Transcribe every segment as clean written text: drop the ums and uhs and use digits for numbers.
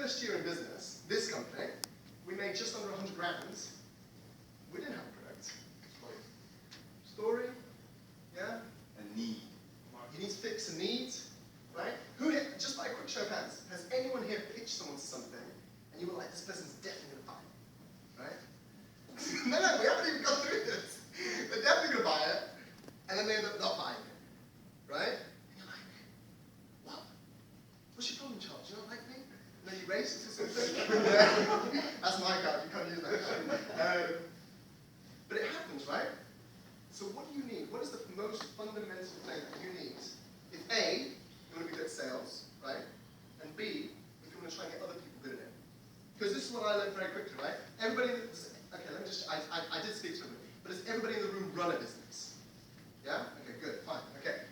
first year in business, this company, we made just under 100 grand. We didn't have a product. Story, yeah? A need. You need to fix a need, right? Who here, just by a quick show of hands, has anyone here pitched someone to something and you were like, this person's definitely going to buy it, right? No, we haven't even gone through this. They're definitely going to buy it, and then they end up not buying it, right? And you're like, what? What's your problem, Charles? You don't like me? No, you racist or something? That's my card, you can't use that card. But it happens, right? So what do you need? What is the most fundamental thing that you need? If A, you want to be good at sales, right? And B, if you want to try and get other people good at it. Because this is what I learned very quickly, right? Everybody, okay, let me just, I did speak to them, but does everybody in the room run a business? Yeah? Okay, good, fine, okay.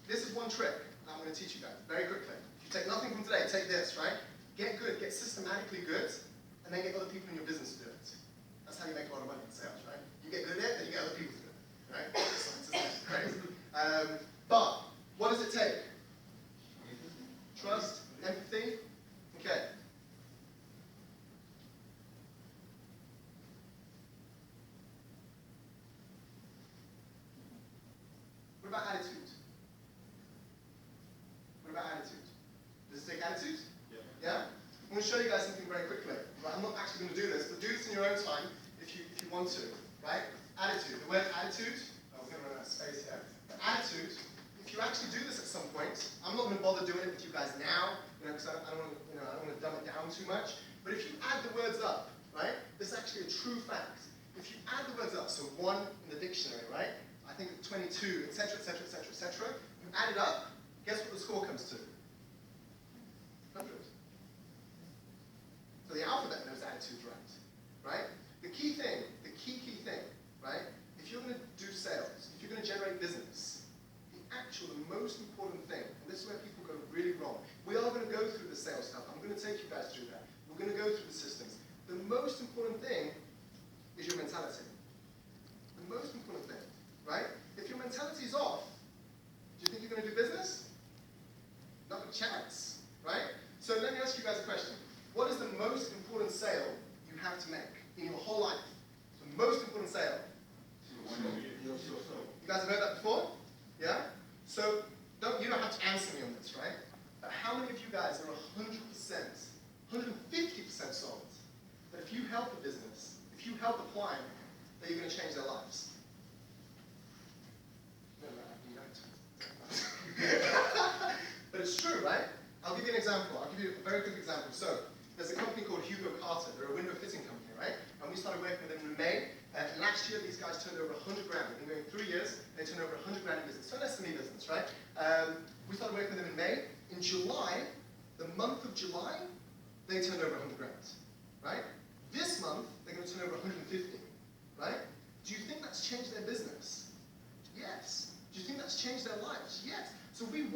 This is one trick I'm going to teach you guys very quickly. If you take nothing from today, take this, right? Get good, get systematically good, and then get other people in your business to do it. That's how you make a lot of money in sales, right? You get good at it, then you get other people to do it, right? Right? But what does it take? Trust, empathy. Okay. What about attitude? What about attitude? Does it take attitude? Yeah? I'm going to show you guys something very quickly. Right? I'm not actually going to do this, but do this in your own time if you want to. Right? Attitude. The word attitude. Oh, we're going to run out of space here. But attitude. If you actually do this at some point, I'm not going to bother doing it with you guys now, because I don't want to dumb it down too much. But if you add the words up, right? This is actually a true fact. If you add the words up, so 1 in the dictionary, right? I think 22, etc., etc., etc., etc. You add it up. Guess what the score comes to? 100. So the alphabet knows attitude, right? The key thing, the key thing, right? If you're going to do sales, if you're going to generate business, the most important thing, and this is where people go really wrong. We are going to go through the sales stuff. I'm going to take you guys through that. We're going to go through the systems. The most important thing is your mentality. The most important thing, right? If your mentality is off, do you think you're going to do business? Not a chance, right? So let me ask you guys a question. What is the most important sale you have to make in your whole life? The most important sale? You guys have heard that before? Yeah? So you don't have to answer me on this, right? But how many of you guys are 100%, 150% sold that if you help a business, if you help a client, that you're going to change their lives? No, you don't. But it's true, right? I'll give you an example. I'll give you a very quick example. So there's a company called Hugo Carter. They're a window fitting company, right? And we started working with them in May. Last year, these guys turned over 100 grand. They've been going 3 years. They turned over 100 grand in business. So an SME business, right? We started working with them in May. In July, the month of July, they turned over 100 grand, right? This month, they're going to turn over 150, right? Do you think that's changed their business? Yes. Do you think that's changed their lives? Yes. So we 100%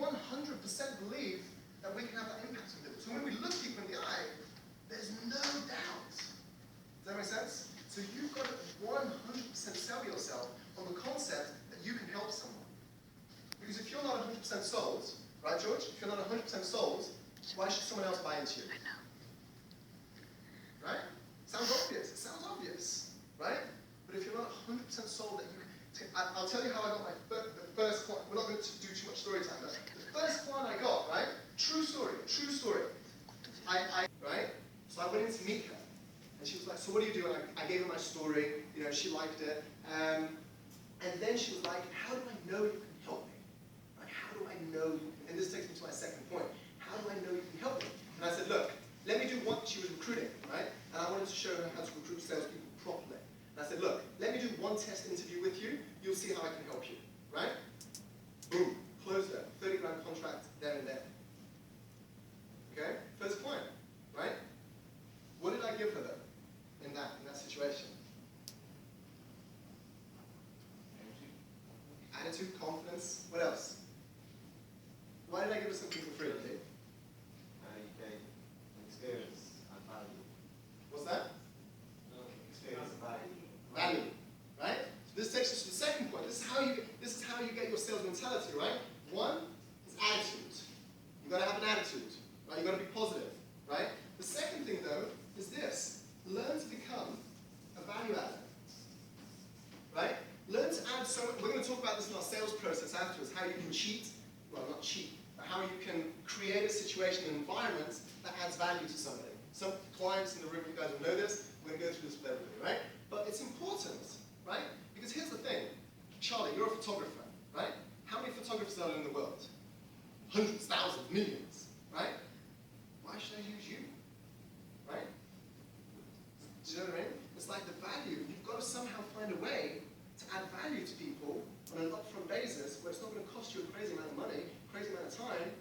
believe that we can have that impact on them. So when we look people in the eye, there's no doubt. Does that make sense? So you've got to 100% sell yourself on the concept that you can help someone. Because if you're not 100% sold, right, George? If you're not 100% sold, why should someone else buy into you? I know. Right? Sounds obvious. It sounds obvious, right? But if you're not 100% sold that you can, I'll tell you how I got my first client. We're not going to do too much story time, but the first client I got, right? True story. Right? So I went in to meet her. And she was like, so what do you do? And I gave her my story. You know, she liked it. And then she was like, how do I know you can help me? Like, how do I know you can? And this takes me to my second point. How do I know you can help me? And I said, look, let me do what she was recruiting, right? And I wanted to show her how to recruit salespeople properly. And I said, look, let me do one test interview with you. You'll see how I can help you, right? Boom, closed her. 30 grand contract there and there. Okay, first client, right? What did I give her though in that situation? Attitude, confidence. What else? Why did I give her something for free? Experience and value. What's that? Experience and value. Value, right? So this takes us to the second point. This is how you get your sales mentality, right? One is attitude. You've got to have an attitude, right? You've got to be positive, right? situation and environment that adds value to somebody. Some clients in the room, you guys will know this, we're going to go through this with everybody, right? But it's important, right? Because here's the thing. Charlie, you're a photographer, right? How many photographers are there in the world? Hundreds, thousands, millions, right? Why should I use you, right? Do you know what I mean? It's like the value. You've got to somehow find a way to add value to people on an upfront basis where it's not going to cost you a crazy amount of money, crazy amount of time,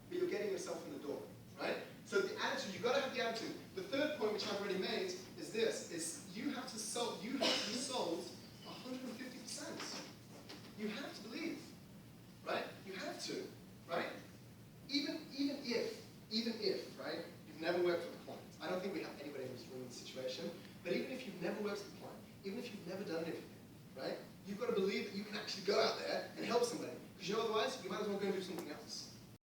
but you're getting yourself in the door, right? So the attitude, you've got to have the attitude. The third point, which I've already made, is this, is you have to be sold 150%. You have to believe, right? You have to, right? Even if, right, you've never worked with a client. I don't think we have anybody in this room in this situation, but even if you've never worked with a client, even if you've never done anything, right, you've got to believe that you can actually go out there and help somebody. Because you know otherwise, you might as well go and do something else.